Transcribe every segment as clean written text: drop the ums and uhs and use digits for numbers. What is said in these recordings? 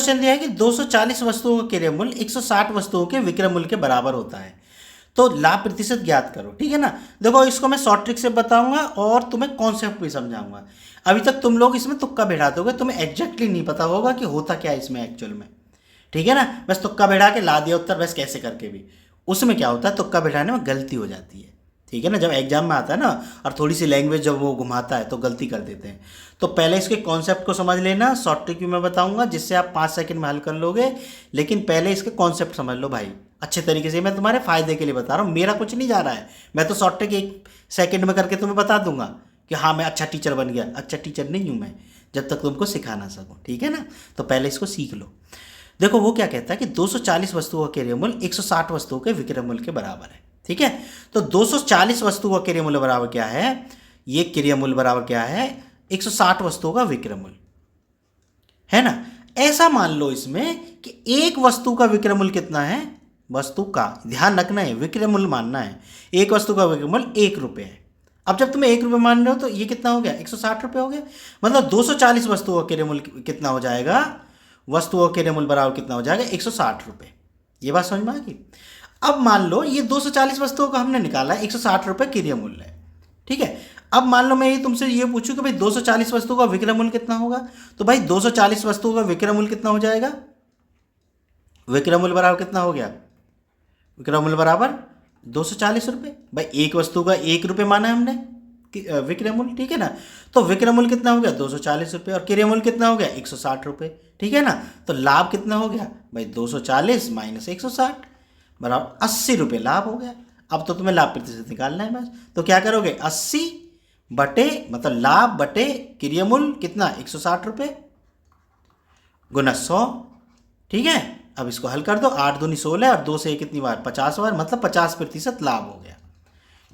Question दिया है कि 240 वस्तुओं का क्रय मूल्य 160 वस्तुओं के विक्रय मूल्य के बराबर होता है, तो लाभ प्रतिशत ज्ञात करो। ठीक है ना। देखो इसको मैं शॉर्ट ट्रिक से बताऊंगा और तुम्हें कॉन्सेप्ट भी समझाऊंगा। अभी तक तुम लोग इसमें तुक्का बैठा दोगे, तुम्हें एग्जैक्टली नहीं पता होगा कि होता क्या है इसमें एक्चुअल में। ठीक है ना। बस तुक्का बैठा के ला दिया उत्तर, बस कैसे करके भी। उसमें क्या होता है, तुक्का बैठाने में गलती हो जाती है। ठीक है ना। जब एग्जाम में आता है ना और थोड़ी सी लैंग्वेज जब वो घुमाता है तो गलती कर देते हैं। तो पहले इसके कॉन्सेप्ट को समझ लेना, शॉर्ट ट्रिक भी मैं बताऊंगा जिससे आप 5 सेकंड में हल कर लोगे। लेकिन पहले इसके कॉन्सेप्ट समझ लो भाई अच्छे तरीके से। मैं तुम्हारे फायदे के लिए बता रहा हूँ, मेरा कुछ नहीं जा रहा है। मैं तो शॉर्ट ट्रिक 1 सेकंड में करके तुम्हें बता दूंगा कि हाँ मैं अच्छा टीचर बन गया। अच्छा टीचर नहीं हूँ मैं जब तक तुमको सिखा ना सकूँ। ठीक है ना। तो पहले इसको सीख लो। देखो वो क्या कहता है कि 240 वस्तुओं का क्रय मूल्य 160 वस्तुओं के विक्रय मूल्य के बराबर है। ठीक है। तो 240 वस्तुओं का क्रय मूल्य बराबर क्या है, ये क्रय मूल्य बराबर क्या है, 160 वस्तुओं का विक्रय मूल्य है ना। ऐसा मान लो इसमें कि एक वस्तु का विक्रय मूल्य कितना है, वस्तु का ध्यान रखना है, विक्रय मूल्य मानना है। एक वस्तु का विक्रय मूल्य 1 रुपये है। अब जब तुम्हें 1 रुपये मान रहे हो तो ये कितना हो गया, 160 रुपये हो गया। मतलब 240 वस्तुओं का क्रय मूल्य कितना हो जाएगा, वस्तुओं के क्रय मूल्य बराबर कितना हो जाएगा, 160 रुपये। ये बात समझ में आ गई। अब मान लो ये 240 वस्तुओं का हमने निकाला है, 160 रुपये क्रय मूल्य है। ठीक है। अब मान लो मैं ये तुमसे ये पूछूं कि भाई 240 वस्तुओं का विक्रय मूल्य कितना होगा, तो भाई 240 वस्तुओं का विक्रय मूल्य कितना हो जाएगा, विक्रय मूल्य बराबर कितना हो गया, विक्रय मूल्य बराबर 240 रुपये। भाई एक वस्तु का 1 रुपये माना है हमने विक्रय मूल्य। ठीक है ना। तो विक्रय मूल्य कितना हो गया, 240 रुपये, और क्रय मूल्य कितना हो गया, 160 रुपये। ठीक है ना। तो लाभ कितना हो गया भाई, 240 माइनस 160 बराबर 80 रुपये लाभ हो गया। अब तो तुम्हें लाभ प्रतिशत निकालना है बस। तो क्या करोगे, 80 बटे मतलब लाभ बटे क्रय मूल्य कितना, 160 रुपये गुना 100। ठीक है। अब इसको हल कर दो, 8 दूनी 16 और 2 से कितनी बार, 50 बार, मतलब 50% लाभ हो गया।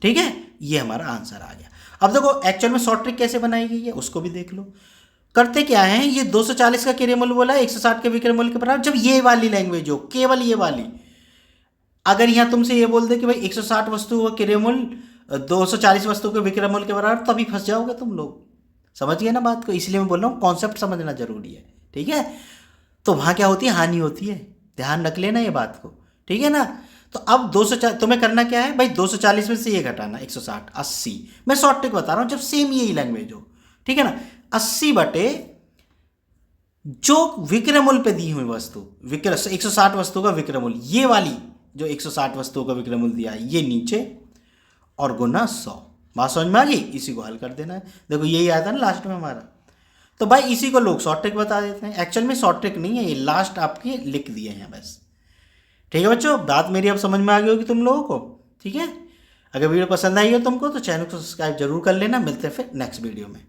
ठीक है। ये हमारा आंसर आ गया। अब देखो एक्चुअल में शॉर्ट ट्रिक कैसे बनाई गई है उसको भी देख लो। करते क्या है, ये 240 का क्रय मूल्य बोला है, 160 के विक्रय मूल्य के बराबर। जब ये वाली लैंग्वेज हो, केवल ये वाली, अगर यहाँ तुमसे ये बोल दे कि भाई 160 वस्तुओं का क्रय मूल्य 240 वस्तुओं के विक्रय मूल्य के बराबर, तभी फंस जाओगे तुम लोग। समझ गए ना बात को। इसलिए मैं बोल रहा हूँ कॉन्सेप्ट समझना जरूरी है। ठीक है। तो वहाँ क्या होती है, हानि होती है, ध्यान रख लेना ये बात को। ठीक है ना। तो अब 240 तुम्हें करना क्या है भाई, 240 में से ये घटाना 160, 80। मैं शॉर्ट ट्रिक बता रहा हूँ जब सेम यही लैंग्वेज हो। ठीक है ना। 80 बटे जो विक्रय मूल्य पे दी हुई वस्तु, विक्रय 160 वस्तु का विक्रय मूल्य, ये वाली जो 160 वस्तुओं का विक्रय मूल्य दिया है ये नीचे, और गुना 100। बात समझ में आ गई। इसी को हल कर देना है। देखो यही आया था ना लास्ट में हमारा। तो भाई इसी को लोग शॉर्ट ट्रिक बता देते हैं, एक्चुअल में शॉर्ट ट्रिक नहीं है, ये लास्ट आपके लिख दिए हैं बस। ठीक है बच्चों, बात मेरी अब समझ में आ गई होगी तुम लोगों को। ठीक है। अगर वीडियो पसंद आई हो तुमको तो चैनल को सब्सक्राइब जरूर कर लेना। मिलते हैं फिर नेक्स्ट वीडियो में।